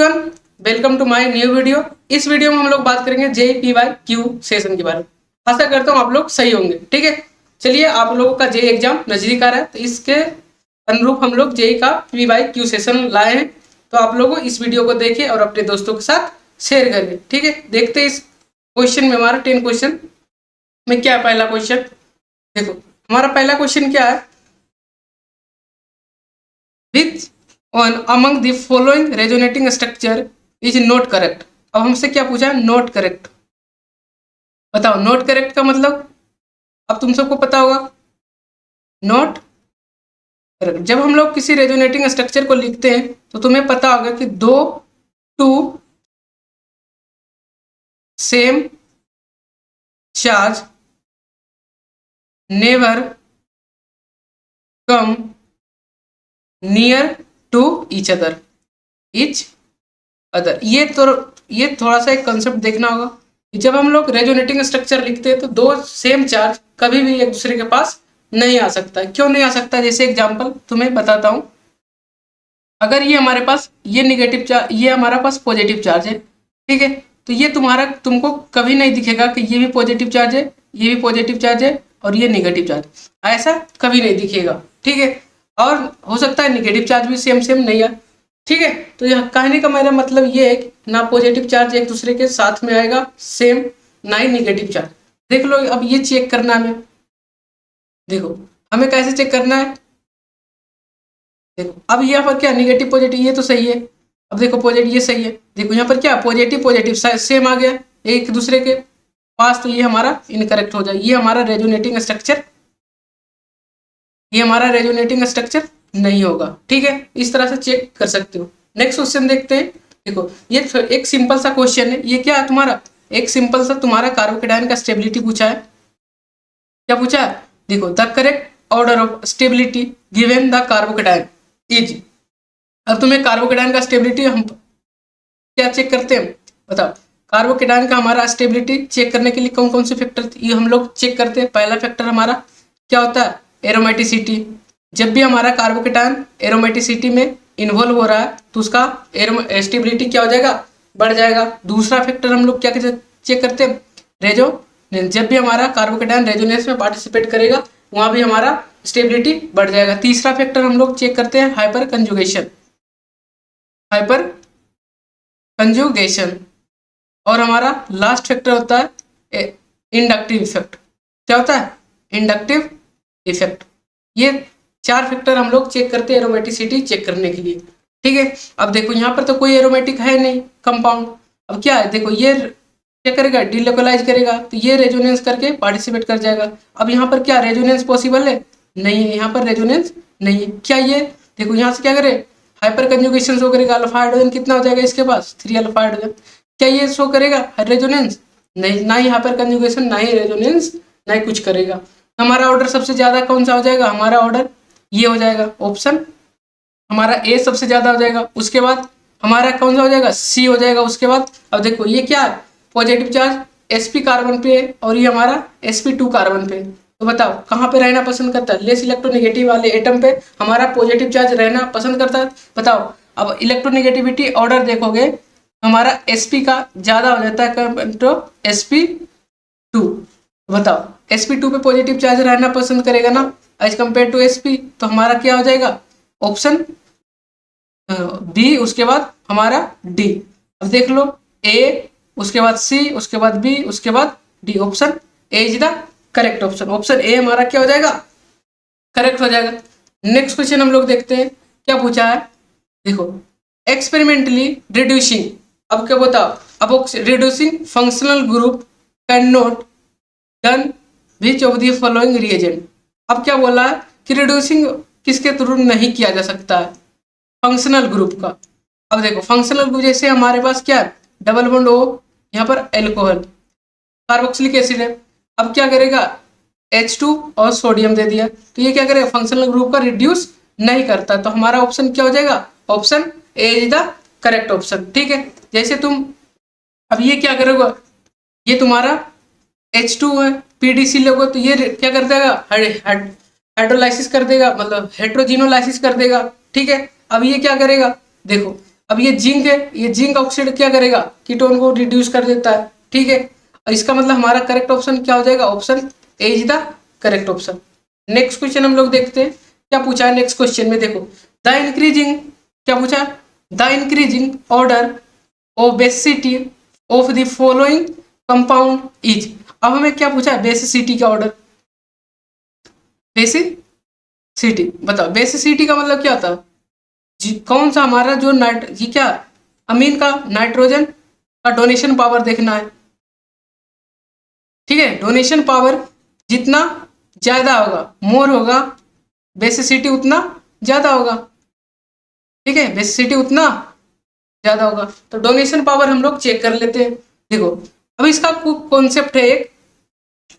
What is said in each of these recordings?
Everyone, welcome to my new video. इस video में हम लोग बात करेंगे JEE-PYQ सेशन के बारे में। आशा करता हूँ आप लोग सही होंगे। ठीक है, चलिए आप लोगों का JEE एग्जाम नजदीक आ रहा है, तो इसके अनुरूप हम लोग JEE का PYQ सेशन लाए हैं। तो आप लोग इस वीडियो को देखें और अपने दोस्तों के साथ शेयर करें। ठीक है, देखते हैं इस क्वेश्चन में हमारा 10 क्वेश्चन में क्या है। पहला क्वेश्चन देखो, हमारा पहला क्वेश्चन क्या है, which one among the following resonating structure is not correct. अब हमसे क्या पूछा है, नॉट करेक्ट। बताओ नॉट करेक्ट का मतलब, अब तुम सबको पता होगा नॉट करेक्ट। जब हम लोग किसी रेजोनेटिंग स्ट्रक्चर को लिखते हैं तो तुम्हें पता होगा कि दो two same charge never come near to each other. ये थोड़ा सा एक कंसेप्ट देखना होगा कि जब हम लोग रेजोनेटिंग स्ट्रक्चर लिखते हैं तो दो सेम चार्ज कभी भी एक दूसरे के पास नहीं आ सकता। क्यों नहीं आ सकता? जैसे एग्जांपल तुम्हें बताता हूं, अगर ये हमारे पास ये नेगेटिव चार्ज, ये हमारा पास पॉजिटिव चार्ज है, ठीक है, तो ये तुमको कभी नहीं दिखेगा कि ये भी पॉजिटिव चार्ज है, ये भी पॉजिटिव चार्ज है और ये नेगेटिव चार्ज, ऐसा कभी नहीं दिखेगा। ठीक है, और हो सकता है नेगेटिव चार्ज भी सेम सेम नहीं है। ठीक है, तो यह कहने का मेरा मतलब ये है कि ना पॉजिटिव चार्ज एक दूसरे के साथ में आएगा सेम, ना ही नेगेटिव चार्ज। देख लो, अब ये चेक करना है हमें। देखो हमें कैसे चेक करना है, देखो अब यहाँ पर क्या नेगेटिव पॉजिटिव ये तो सही है। अब देखो पॉजिटिव ये सही है, देखो यहाँ पर क्या पॉजिटिव पॉजिटिव सेम आ गया एक दूसरे के पास, तो ये हमारा इनकरेक्ट हो जाए। ये हमारा रेजोनेटिंग स्ट्रक्चर, ये हमारा रेजोनेटिंग स्ट्रक्चर नहीं होगा। ठीक है, इस तरह से चेक कर सकते हो। नेक्स्ट क्वेश्चन देखते हैं। देखो ये एक सिंपल सा क्वेश्चन है। ये क्या है तुम्हारा, एक सिंपल सा तुम्हारा कार्बोकेटायन का स्टेबिलिटी पूछा है। क्या पूछा है, देखो the correct order of stability given the carbocation is. अब तुम्हें कार्बोकेटायन का स्टेबिलिटी हम क्या चेक करते हैं, बताओ। कार्बोकेटायन का हमारा स्टेबिलिटी चेक करने के लिए कौन कौन से फैक्टर ये हम लोग चेक करते हैं। पहला फैक्टर हमारा क्या होता है, एरोमेटिसिटी। जब भी हमारा कार्बोकेटायन एरोमेटिसिटी में इन्वॉल्व हो रहा है तो उसका स्टेबिलिटी क्या हो जाएगा, बढ़ जाएगा। दूसरा फैक्टर हम लोग क्या चेक करते हैं, रेजोनेंस। जब भी हमारा कार्बोकेटायन रेजोनेंस में पार्टिसिपेट करेगा वहां भी हमारा स्टेबिलिटी बढ़ जाएगा। तीसरा फैक्टर हम लोग चेक करते हैं हाइपर कंजुगेशन, हाइपर कंजुगेशन। और हमारा लास्ट फैक्टर होता है इंडक्टिव इफेक्ट। क्या होता है, इंडक्टिव इफेक्ट। ये चार फैक्टर हम लोग चेक करते हैं एरोमेटिसिटी चेक करने के लिए। ठीक है, अब देखो यहाँ पर तो कोई एरोमेटिक है नहीं कंपाउंड। अब क्या है, देखो ये क्या करेगा, डिलोकलाइज करेगा, तो ये रेजोनेंस करके पार्टिसिपेट कर जाएगा। अब यहाँ पर क्या रेजोनेंस पॉसिबल है, नहीं है, यहाँ पर रेजोनेंस नहीं है। क्या ये देखो यहाँ से क्या करे, हाइपर कंजुगेशन शो करेगा, अल्फा हाइड्रोजन कितना हो जाएगा इसके पास, 3 अल्फा हाइड्रोजन। क्या ये शो करेगा रेजोनेंस, नहीं, ना ही हाइपर कंजुगेशन, ना ही रेजोनेंस, ना ही कुछ करेगा। हमारा ऑर्डर सबसे ज्यादा कौन सा हो जाएगा, हमारा ऑर्डर ये हो जाएगा, ऑप्शन हमारा ए सबसे ज्यादा हो जाएगा। उसके बाद हमारा कौन सा हो जाएगा, सी हो जाएगा। उसके बाद अब देखो ये क्या है, पॉजिटिव चार्ज sp कार्बन पे है और ये हमारा sp2 कार्बन पे। तो बताओ कहाँ पे रहना पसंद करता है, लेस इलेक्ट्रोनेगेटिव वाले एटम पे हमारा पॉजिटिव चार्ज रहना पसंद करता है। बताओ अब इलेक्ट्रोनेगेटिविटी ऑर्डर देखोगे, हमारा sp का ज्यादा हो जाता है तो sp2। बताओ sp2 पे पॉजिटिव चार्ज रहना पसंद करेगा ना एज कम्पेयर टू sp, तो हमारा क्या हो जाएगा, ऑप्शन बी, उसके बाद हमारा डी। अब देख लो ए, उसके बाद सी, उसके बाद बी, उसके बाद D. Option A is the correct option. Option A हमारा क्या हो जाएगा, करेक्ट हो जाएगा। नेक्स्ट क्वेश्चन हम लोग देखते हैं क्या पूछा है। देखो एक्सपेरिमेंटली रिड्यूसिंग, अब क्या बताओ, अब reducing functional group can not done which of the following reagent. अब क्या बोला है कि रिड्यूसिंग किसके थ्रू नहीं किया जा सकता है, फंक्शनल ग्रुप का। अब देखो फंक्शनल ग्रुप जैसे हमारे पास क्या है, डबल बॉन्ड ओ, यहाँ पर एल्कोहल, कार्बोक्सिलिक एसिड है। अब क्या करेगा, H2 और सोडियम दे दिया, तो ये क्या करेगा, फंक्शनल ग्रुप का रिड्यूस नहीं करता। तो हमारा ऑप्शन क्या हो जाएगा, option A is the correct option. ठीक है, जैसे तुम अब ये क्या करोगे, ये तुम्हारा H2 है, PDC लोगे तो ये क्या कर देगा, हाइड्रोलाइसिस कर देगा, मतलब हेट्रोजिनोलाइसिस कर देगा। ठीक है, अब ये क्या करेगा, देखो अब ये जिंक है, ये जिंक ऑक्साइड क्या करेगा, कीटोन को रिड्यूस कर देता है, ठीक है। इसका मतलब हमारा करेक्ट ऑप्शन क्या हो जाएगा, option A is the correct option. Next question हम लोग देखते हैं क्या पूछा है नेक्स्ट क्वेश्चन में। देखो द इंक्रीजिंग, क्या पूछा, the increasing order of basicity of the following compound is. अब हमें क्या पूछा है, बेसिसिटी का ऑर्डर, बेसिसिटी बताओ, बेसिसिटी का मतलब क्या होता है, कौन सा हमारा जो ये क्या अमीन का नाइट्रोजन का डोनेशन पावर देखना है, ठीक है। डोनेशन पावर जितना ज्यादा होगा, मोर होगा, बेसिसिटी उतना ज्यादा होगा, ठीक है, बेसिसिटी उतना ज्यादा होगा। तो डोनेशन पावर हम लोग चेक कर लेते हैं। देखो अब इसका कॉन्सेप्ट है एक,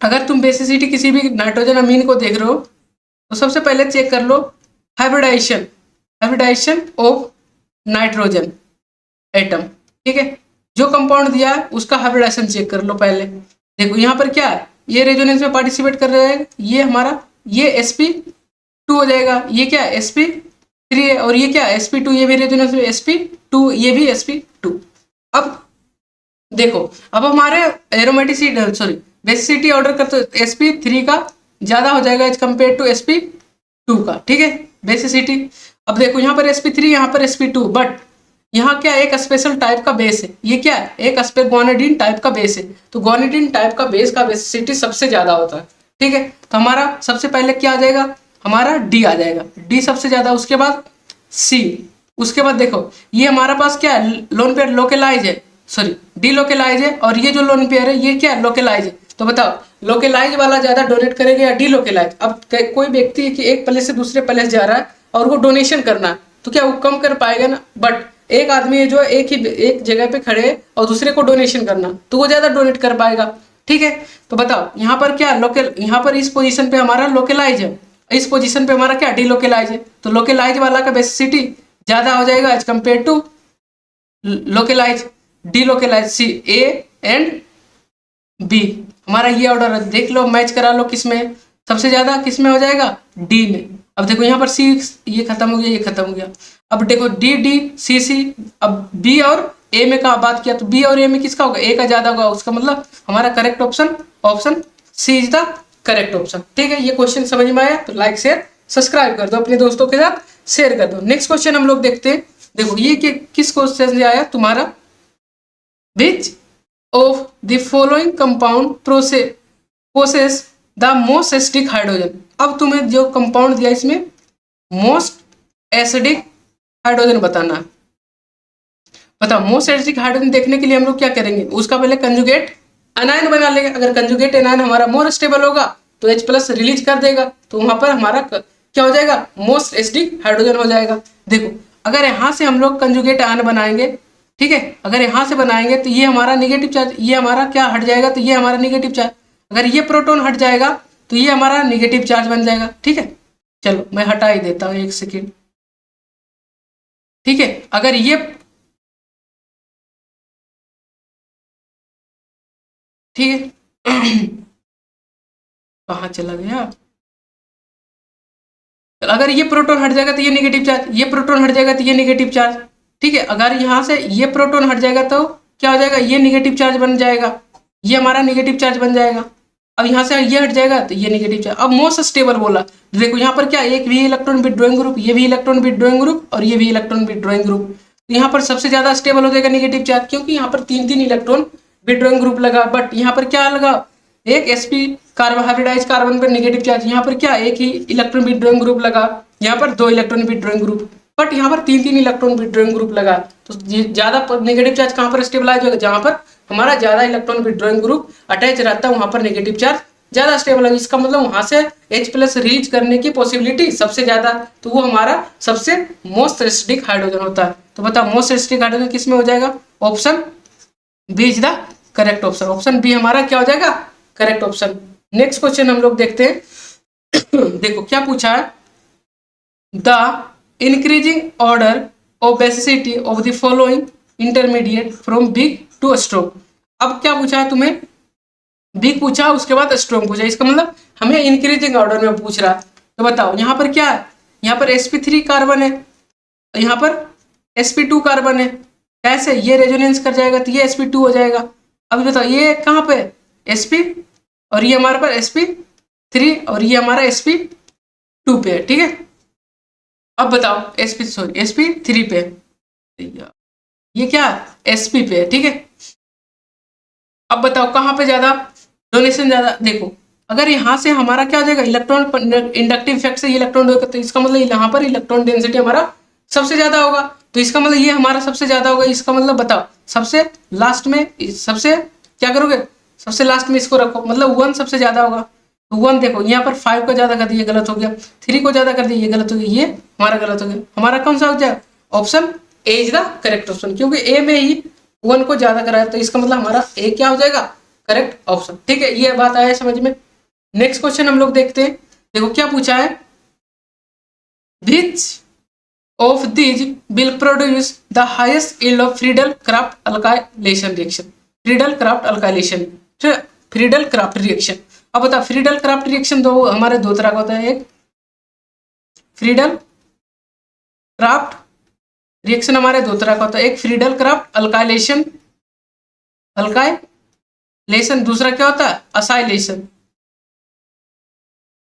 अगर तुम बेसिसिटी किसी भी नाइट्रोजन अमीन को देख रहे हो तो सबसे पहले चेक कर लो hybridization, hybridization of nitrogen atom, ठीक है। जो कंपाउंड दिया है उसका हाइब्रिडाइजेशन चेक कर लो पहले। देखो यहाँ पर क्या है, ये रेजोनेंस में पार्टिसिपेट कर रहा है, ये हमारा ये sp2 हो जाएगा, ये क्या है sp3 है, और ये क्या है sp2, ये भी रेजोनेंस में sp2, ये भी sp2। अब देखो अब हमारे एरोमेटिसिटी सॉरी बेसिसिटी ऑर्डर करते sp3 का ज्यादा हो जाएगा एज कम्पेयर टू sp2 का, ठीक है, बेसिसिटी। अब देखो यहाँ पर sp3, यहाँ पर sp2, बट यहाँ क्या एक स्पेशल टाइप का बेस है, ये क्या है एक गोनाडिन टाइप का बेस है, तो गोनाडिन टाइप का बेस का बेसिसिटी सबसे ज्यादा होता है, ठीक है। तो हमारा सबसे पहले क्या आ जाएगा, हमारा डी आ जाएगा, डी सबसे ज्यादा, उसके बाद सी, उसके बाद देखो ये हमारा पास क्या है लोन पेयर लोकेलाइज है, सॉरी डी लोकेलाइज है, और ये जो लोन पेयर है ये क्या लोकेलाइज है। तो बताओ लोकेलाइज वाला ज्यादा डोनेट करेगा या डी लोकेलाइज। अब कोई व्यक्ति कि एक प्लेस से दूसरे प्लेस जा रहा है और वो डोनेशन करना है तो क्या वो कम कर पाएगा ना, बट एक आदमी है जो एक जगह पे खड़े है और दूसरे को डोनेशन करना तो वो ज्यादा डोनेट कर पाएगा, ठीक है। तो बताओ यहाँ पर क्या लोकल, यहाँ पर इस पोजीशन पे हमारा लोकेलाइज है, इस पोजीशन पे हमारा क्या डी लोकेलाइज है, तो लोकेलाइज वाला का बेसिसिटी ज्यादा हो जाएगा as compare to localize, D localize, C A and B. हमारा ये ऑर्डर देख लो, मैच करा लो किसमें सबसे ज्यादा, किसमें हो जाएगा डी में। अब देखो यहाँ पर सी, ये खत्म हो गया, ये खत्म हो गया। अब देखो डी डी सी सी, अब बी और ए में का बात किया तो बी और ए में किसका होगा, ए का ज्यादा होगा, उसका मतलब हमारा correct option option C is the correct option, ठीक है। ये क्वेश्चन समझ में आया तो लाइक शेयर सब्सक्राइब कर दो, अपने दोस्तों के साथ शेयर कर दो। नेक्स्ट क्वेश्चन हम लोग देखते हैं। देखो ये किस क्वेश्चन से आया तुम्हारा, which of the following compound process the most acidic hydrogen. अब तुम्हें जो कंपाउंड दिया इसमें मोस्ट एसिडिक हाइड्रोजन बताना है। बताओ मोस्ट एसिडिक हाइड्रोजन देखने के लिए हम लोग क्या करेंगे, उसका पहले कंजुगेट एनायन बना लेंगे। अगर कंजुगेट एनायन हमारा मोर स्टेबल होगा तो H+ रिलीज कर देगा, तो वहां पर हमारा क्या हो जाएगा, मोस्ट एसिडिक हाइड्रोजन हो जाएगा। देखो अगर यहाँ से हम लोग कंजुगेट आयन बनाएंगे, ठीक है, अगर यहाँ से बनाएंगे तो ये हमारा निगेटिव चार्ज, ये हमारा क्या हट जाएगा, तो ये हमारा निगेटिव चार्ज, अगर ये प्रोटॉन हट जाएगा तो ये हमारा निगेटिव चार्ज बन जाएगा, ठीक है। चलो मैं हटा ही देता हूँ एक सेकेंड, ठीक है। अगर ये ठीक है कहाँ चला गया, अगर ये प्रोटॉन हट जाएगा तो ये निगेटिव चार्ज, ये प्रोटॉन हट जाएगा तो ये निगेटिव चार्ज, ठीक है। अगर यहाँ से ये प्रोटॉन हट जाएगा तो क्या हो जाएगा, ये निगेटिव चार्ज बन जाएगा, ये हमारा निगेटिव चार्ज बन जाएगा। अब यहाँ से ये हट जाएगा तो ये निगेटिव चार्ज। अब मोस्ट स्टेबल बोला, देखो यहाँ पर क्या एक भी इलेक्ट्रॉन विथड्रॉइंग ग्रुप, ये भी इलेक्ट्रॉन विथड्रॉइंग ग्रुप और ये भी इलेक्ट्रॉन विथड्रॉइंग ग्रुप, तो यहाँ पर सबसे ज्यादा स्टेबल हो जाएगा निगेटिव चार्ज, क्योंकि यहाँ पर 3 इलेक्ट्रॉन विथड्रॉइंग ग्रुप लगा, बट यहाँ पर क्या लगा एक sp कार्बन हाइब्रिडाइज कार्बन पर निगेटिव चार्ज, यहाँ पर क्या एक ही इलेक्ट्रॉन विथड्रॉइंग ग्रुप लगा, यहाँ पर 2 इलेक्ट्रॉन विथड्रॉइंग ग्रुप, बट यहाँ पर 3 इलेक्ट्रॉन विथड्रॉइंग ग्रुप लगा। तो ज्यादा निगेटिव चार्ज कहाँ पर स्टेबलाइज होगा, जहाँ पर हमारा ज्यादा इलेक्ट्रॉन विथड्रॉइंग ग्रुप अटैच रहता है वहां पर निगेटिव चार्ज ज्यादा स्टेबल है। इसका मतलब वहां से H+ रिलीज करने की पॉसिबिलिटी सबसे ज्यादा, तो वो हमारा सबसे मोस्ट एसिडिक हाइड्रोजन होता है। तो बताओ मोस्ट एसिडिक हाइड्रोजन किस में हो जाएगा, option B is the correct option, option B हमारा क्या हो जाएगा करेक्ट ऑप्शन। नेक्स्ट क्वेश्चन हम लोग देखते हैं देखो क्या पूछा है, the increasing order of basicity of the following intermediate from big to strong. अब क्या पूछा है तुम्हें, बिग पूछा उसके बाद स्ट्रॉन्ग पूछा, इसका मतलब हमें इंक्रीजिंग ऑर्डर में पूछ रहा है। तो बताओ यहाँ पर क्या है, यहाँ पर sp3 कार्बन है, यहाँ पर sp2 कार्बन है, कैसे ये रेजोनेंस कर जाएगा तो ये sp2 हो जाएगा। अभी बताओ ये कहाँ पे sp और ये हमारे पास sp3 और ये हमारा sp2 पे है, ठीक है। अब बताओ sp3 पे, ये क्या sp पे है, ठीक है। अब बताओ कहाँ पे ज्यादा डोनेशन ज्यादा, देखो अगर यहाँ से हमारा क्या हो जाएगा इलेक्ट्रॉन इंडक्टिव इफेक्ट से इलेक्ट्रॉन, तो इसका मतलब यहाँ पर इलेक्ट्रॉन डेंसिटी हमारा सबसे ज्यादा होगा, तो इसका मतलब ये हमारा सबसे ज्यादा होगा। इसका मतलब बताओ सबसे लास्ट में, सबसे क्या करोगे, सबसे लास्ट में इसको रखो, मतलब 1 सबसे ज्यादा होगा। तो 1 देखो यहाँ पर 5 को ज्यादा कर दिया, गलत हो गया, 3 को ज्यादा कर दिया, ये गलत हो गया, ये हमारा गलत हो गया। हमारा कौन सा हो जाए, option A is the correct option, क्योंकि ए में ही 1 को ज्यादा कराया, तो इसका मतलब हमारा ए क्या हो जाएगा, करेक्ट ऑप्शन, ठीक है। ये बात आया समझ में। नेक्स्ट क्वेश्चन हम लोग देखते हैं, देखो क्या पूछा है, which of these will produce the highest yield of Friedel craft alkylation reaction, Friedel craft alkylation, Friedel craft reaction. अब बता फ्रीडल क्राफ्ट रिएक्शन दो हमारे दो तरह का होता है, एक फ्रीडल क्राफ्ट रिएक्शन हमारे दो तरह का होता है, एक फ्रीडल क्राफ्ट अल्काइलेशन, अल्काइलेशन, दूसरा क्या होता है असाइलेशन,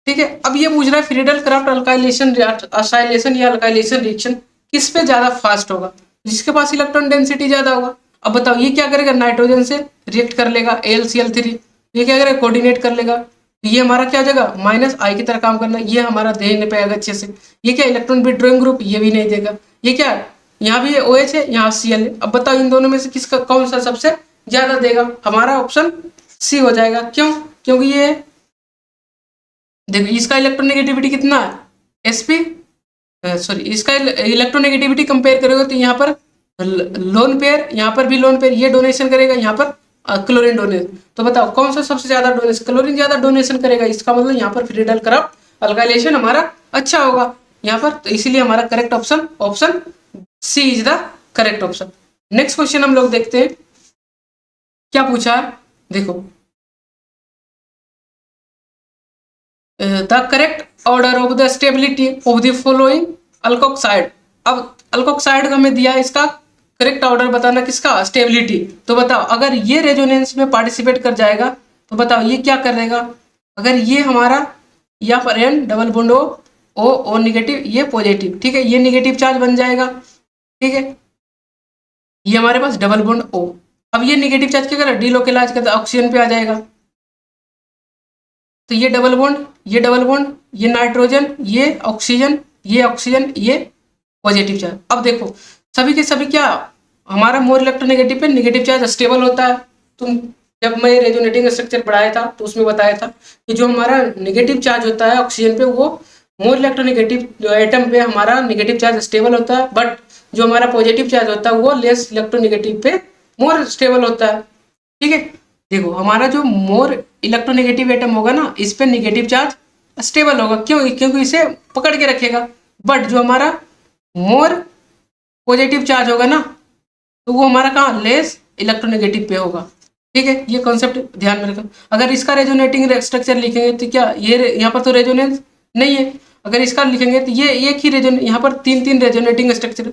ठीक है। अब ये पूछ रहा है फ्रीडल क्राफ्ट अल्काइलेशन असाइलेशन या अल्काइलेशन रिएक्शन किस पे ज्यादा फास्ट होगा, जिसके पास इलेक्ट्रॉन डेंसिटी ज्यादा होगा। अब बताओ ये क्या करेगा, नाइट्रोजन से रिएक्ट कर लेगा AlCl3, ये क्या करेगा कोऑर्डिनेट कर लेगा, ये हमारा क्या हो जाएगा -I की तरह काम करना, ये हमारा दे नहीं पाएगा अच्छे से। ये क्या इलेक्ट्रॉन विथड्रॉइंग ग्रुप, ये भी नहीं देगा। ये क्या यहाँ भी OH है, यहाँ Cl है। अब बताओ इन दोनों में से किसका कौन सा सबसे ज्यादा देगा, हमारा ऑप्शन सी हो जाएगा। क्यों, क्योंकि ये देखो इसका इलेक्ट्रोनेगेटिविटी कितना है sp, सॉरी इसका इलेक्ट्रोनेगेटिविटी कंपेयर करोगे तो यहाँ पर लोन पेयर, यहाँ पर भी लोन पेयर, ये डोनेशन करेगा, यहाँ पर क्लोरीन डोनेशन। तो बताओ कौन सा सबसे ज्यादा डोनेशन, क्लोरीन ज्यादा डोनेशन करेगा, इसका मतलब यहाँ पर फ्रीडल क्राफ्ट अल्काइलेशन हमारा अच्छा होगा यहाँ पर, तो इसीलिए हमारा correct option option C is the correct option. Next question हम लोग देखते हैं क्या पूछा है, देखो the correct order of the stability of the following alkoxide. अब अल्कोक्साइड हमें दिया है, इसका करेक्ट ऑर्डर बताना किसका, स्टेबिलिटी। तो बताओ अगर ये रेजोनेंस में पार्टिसिपेट कर जाएगा तो बताओ ये क्या करेगा, अगर ये हमारा यहाँ पर N double bond O negative, ये पॉजिटिव, ठीक है, ये निगेटिव चार्ज बन जाएगा, ठीक है, ये हमारे पास डबल बॉन्ड O। अब ये निगेटिव चार्ज क्या करेगा, डीलोकेलाइज करता ऑक्सीजन पे आ जाएगा, तो ये डबल बॉन्ड, ये डबल बॉन्ड, ये नाइट्रोजन, ये ऑक्सीजन, ये पॉजिटिव चार्ज। अब देखो सभी के सभी क्या हमारा मोर इलेक्ट्रोनेगेटिव पे नेगेटिव चार्ज स्टेबल होता है। तुम जब मैं रेजोनेटिंग स्ट्रक्चर पढ़ाया था तो उसमें बताया था कि जो हमारा नेगेटिव चार्ज होता है ऑक्सीजन पे, वो मोर इलेक्ट्रोनेगेटिव जो एटम पे हमारा नेगेटिव चार्ज स्टेबल होता है, बट जो हमारा पॉजिटिव चार्ज होता है वो लेस इलेक्ट्रोनेगेटिव पे मोर स्टेबल होता है, ठीक है। देखो हमारा जो मोर इलेक्ट्रोनेगेटिव एटम होगा ना, इस पे नेगेटिव चार्ज स्टेबल होगा, क्यों, क्योंकि इसे पकड़ के रखेगा। बट जो हमारा मोर पॉजिटिव चार्ज होगा ना, तो वो हमारा कहाँ लेस इलेक्ट्रोनेगेटिव पे होगा, ठीक है। ये कॉन्सेप्ट ध्यान में रखो। अगर इसका रेजोनेटिंग स्ट्रक्चर लिखेंगे तो क्या ये यहाँ पर तो रेजोनेंस नहीं है, अगर इसका लिखेंगे तो ये एक ही रेजोन, यहाँ पर 3 रेजोनेटिंग स्ट्रक्चर,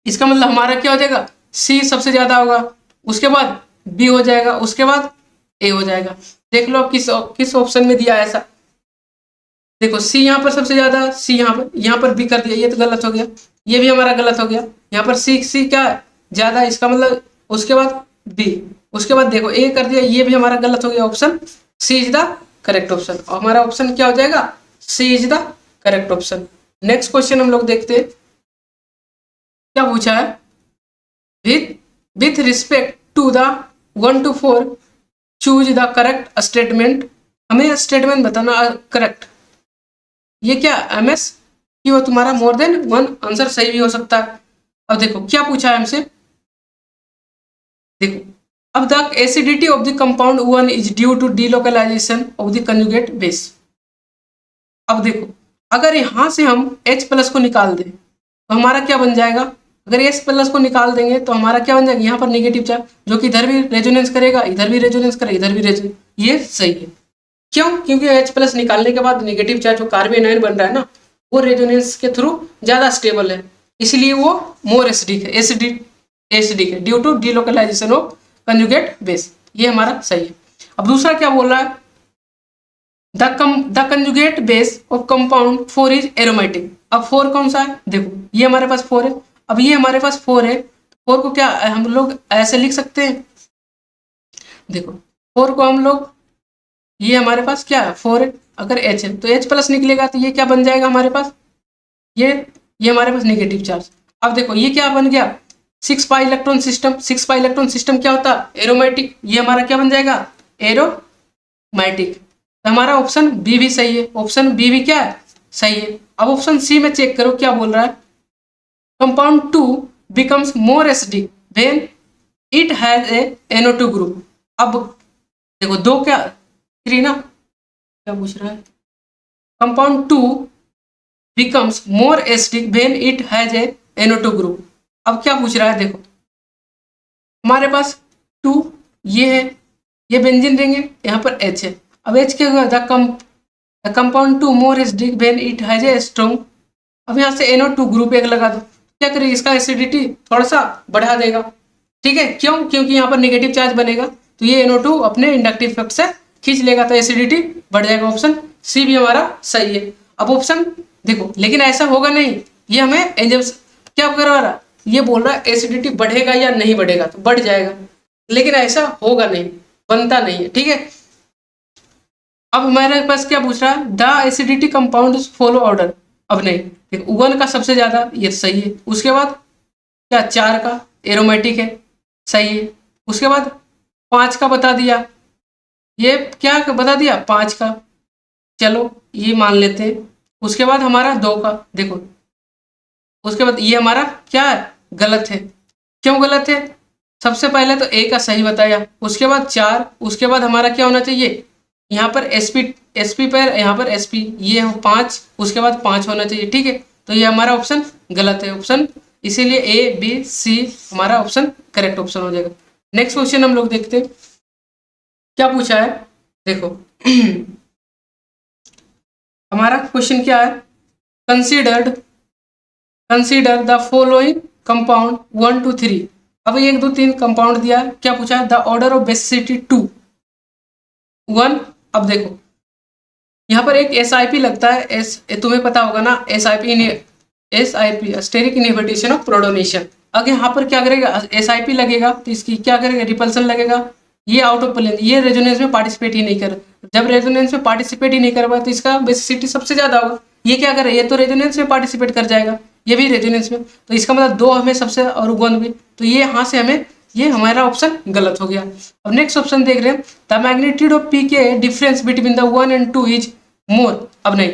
इसका मतलब हमारा क्या हो जाएगा, सी सबसे ज्यादा होगा, उसके बाद बी हो जाएगा, उसके बाद ए हो जाएगा। देख लो किस ऑप्शन में दिया है ऐसा, देखो सी यहाँ पर सबसे ज्यादा, सी यहाँ पर बी कर दिया, ये तो गलत हो गया, ये भी हमारा गलत हो गया। यहाँ पर सी क्या है ज्यादा, इसका मतलब उसके बाद बी, उसके बाद देखो ए कर दिया, ये भी हमारा गलत हो गया। Option C is the correct option, और हमारा ऑप्शन क्या हो जाएगा, C is the correct option. Next question हम लोग देखते हैं क्या पूछा है, with respect to the 1 to 4 choose the correct statement. हमें स्टेटमेंट बताना करेक्ट, ये क्या MS कि वो तुम्हारा मोर देन 1 आंसर सही भी हो सकता है। अब देखो क्या पूछा है हमसे, देखो अब the acidity of the compound 1 is due to delocalization of the conjugate base. अब देखो अगर यहाँ से हम H+ को निकाल दें तो हमारा क्या बन जाएगा, अगर H+ को निकाल देंगे तो हमारा क्या बन जाएगा, यहाँ पर नेगेटिव चार्ज जो कि इधर भी रेजोनेंस करेगा, इधर भी रेजोनेंस करेगा, इधर भी रेजोनेंस, ये सही है। क्यों, क्योंकि H+ निकालने के बाद नेगेटिव चार्ज जो कार्बन आयन बन रहा है ना, वो रेजोनेंस के थ्रू ज्यादा स्टेबल है। इसलिए वो मोर एसिडिक है, एसिडिक है due to delocalization of conjugate base. ये हमारा सही है। अब दूसरा क्या बोल रहा है, the conjugate base of compound 4 is aromatic. अब 4 कौन सा है, देखो ये हमारे पास 4 है, अब ये हमारे पास 4 है, 4 को क्या हम लोग ऐसे लिख सकते हैं, देखो 4 को हम लोग, ये हमारे पास क्या है 4 है, अगर H है तो H प्लस निकलेगा तो ये क्या बन जाएगा हमारे पास, ये हमारे पास नेगेटिव चार्ज। अब देखो ये क्या बन गया 6 pi electron system. 6 pi electron system क्या होता है, एरोमेटिक। ये हमारा क्या बन जाएगा, एरोमेटिक। तो हमारा ऑप्शन बी भी सही है, ऑप्शन बी भी क्या है, सही है। अब ऑप्शन सी में चेक करो क्या बोल रहा है, compound 2 becomes more acidic when it has a NO2 group। अब देखो 2 क्या 3 ना, क्या पूछ रहा है, compound 2 becomes more acidic when it has a NO2 group। अब क्या पूछ रहा है, देखो हमारे पास 2 ये है, ये बेंजीन रिंग है, यहाँ पर H है। अब H क्या होगा, the compound 2 more acidic when it has a strong। अब यहाँ से NO2 ग्रुप एक लगा दो, क्या करेगी, इसका एसिडिटी थोड़ा सा बढ़ा देगा, ठीक है, क्यों, क्योंकि यहाँ पर नेगेटिव चार्ज बनेगा तो ये NO2 अपने इंडक्टिव इफेक्ट से खींच लेगा तो एसिडिटी बढ़ जाएगा। ऑप्शन सी भी हमारा सही है। अब ऑप्शन देखो, लेकिन ऐसा होगा नहीं, ये हमें एंजाइम्स क्या करवा रहा है, ये बोल रहा है एसिडिटी बढ़ेगा या नहीं बढ़ेगा, तो बढ़ जाएगा, लेकिन ऐसा होगा नहीं, बनता नहीं है, ठीक है। अब हमारे पास क्या पूछ रहा है, the acidity compound follow order. अब नहीं, देखो 1 का सबसे ज्यादा, ये सही है। उसके बाद क्या 4 का एरोमेटिक है, सही है। उसके बाद 5 का बता दिया, ये क्या बता दिया 5 का, चलो ये मान लेते हैं। उसके बाद हमारा 2 का, देखो उसके बाद ये हमारा क्या है, गलत है। क्यों गलत है, सबसे पहले तो ए का सही बताया, उसके बाद 4, उसके बाद हमारा क्या होना चाहिए, यहाँ पर एसपी पर, यहाँ पर एसपी, ये 5, उसके बाद 5 होना चाहिए, ठीक है। तो ये हमारा ऑप्शन गलत है, ऑप्शन, इसीलिए ए बी सी हमारा ऑप्शन करेक्ट ऑप्शन हो जाएगा। नेक्स्ट क्वेश्चन हम लोग देखते हैं क्या पूछा है, देखो हमारा क्वेश्चन क्या है, कंसीडर द फॉलोइंग कंपाउंड 1 2 3। अब 1 2 3 कंपाउंड दिया है, क्या पूछा है, द ऑर्डर ऑफ बेसिसिटी 2 1। अब देखो यहाँ पर एक SIP लगता है, तुम्हें पता होगा ना, SIP steric inhibition of protonation. अगर यहाँ पर क्या करेगा, SIP लगेगा तो इसकी क्या करेगा, रिपल्सन लगेगा, ये आउट ऑफ प्लेन, ये रेजोनेंस में पार्टिसिपेट ही नहीं कर, जब रेजोनेंस में पार्टिसिपेट ही नहीं कर पाए तो इसका बेसिसिटी सबसे ज्यादा होगा। ये क्या करे, ये तो रेजोनेंस में पार्टिसिपेट कर जाएगा, ये भी रेजोनेंस में, तो इसका मतलब 2 हमें सबसे और 1 भी, तो ये यहाँ से हमें, ये हमारा ऑप्शन गलत हो गया। अब नेक्स्ट ऑप्शन देख रहे हैं, the magnitude of pK difference between the 1 and 2 is more. अब नहीं,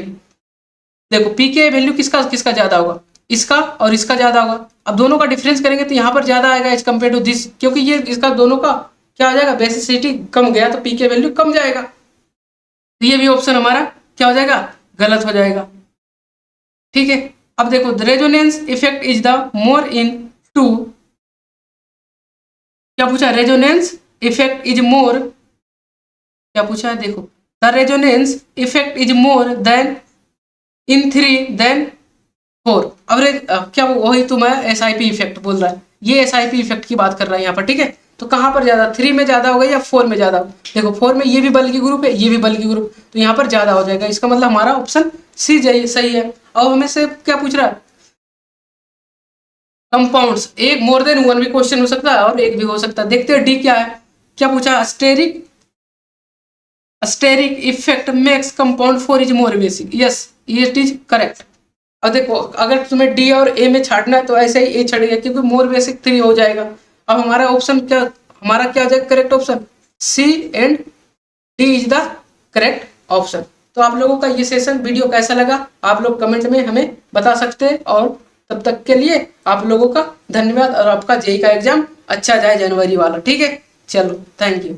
देखो पीके वैल्यू किसका किसका ज्यादा होगा, इसका और इसका ज्यादा होगा। अब दोनों का डिफरेंस करेंगे तो यहाँ पर ज्यादा आएगा एज कम्पेयर टू दिस, क्योंकि ये इसका दोनों का क्या हो जाएगा, बेसिसिटी कम गया तो पीके वैल्यू कम जाएगा, तो ये भी ऑप्शन हमारा क्या हो जाएगा, गलत हो जाएगा, ठीक है। अब देखो the resonance effect is the more in 2, क्या पूछा, रेजोनेंस इफेक्ट इज मोर, क्या पूछा है, देखो the resonance effect is more than in 3 than 4। अब क्या वही तुम्हें SIP इफेक्ट बोल रहा है, ये SIP इफेक्ट की बात कर रहा है यहाँ पर, ठीक है। तो कहाँ पर ज्यादा, 3 में ज्यादा होगा या 4 में ज्यादा, देखो 4 में ये भी बल्कि ग्रुप है, ये भी बल्कि ग्रुप, तो यहाँ पर ज्यादा हो जाएगा, इसका मतलब हमारा ऑप्शन सी सही है। अब हमें से क्या पूछ रहा है, कंपाउंड्स, एक मोर देन 1 भी क्वेश्चन हो सकता है और एक भी हो सकता है। देखते हैं डी क्या है, क्या पूछा, steric effect makes compound 4 is more basic, yes it is correct. अब देखो अगर तुम्हें डी और ए में छाटना है तो ऐसे ही ए छड़ेगा, क्योंकि मोर बेसिक 3 हो जाएगा। अब हमारा ऑप्शन क्या, हमारा क्या हो जाएगा correct option, C and D is the correct option. तो आप लोगों का ये सेशन वीडियो कैसा लगा, आप लोग कमेंट में हमें बता सकते हैं, और तब तक के लिए आप लोगों का धन्यवाद, और आपका जेईई का एग्जाम अच्छा जाए जनवरी वाला, ठीक है, चलो थैंक यू।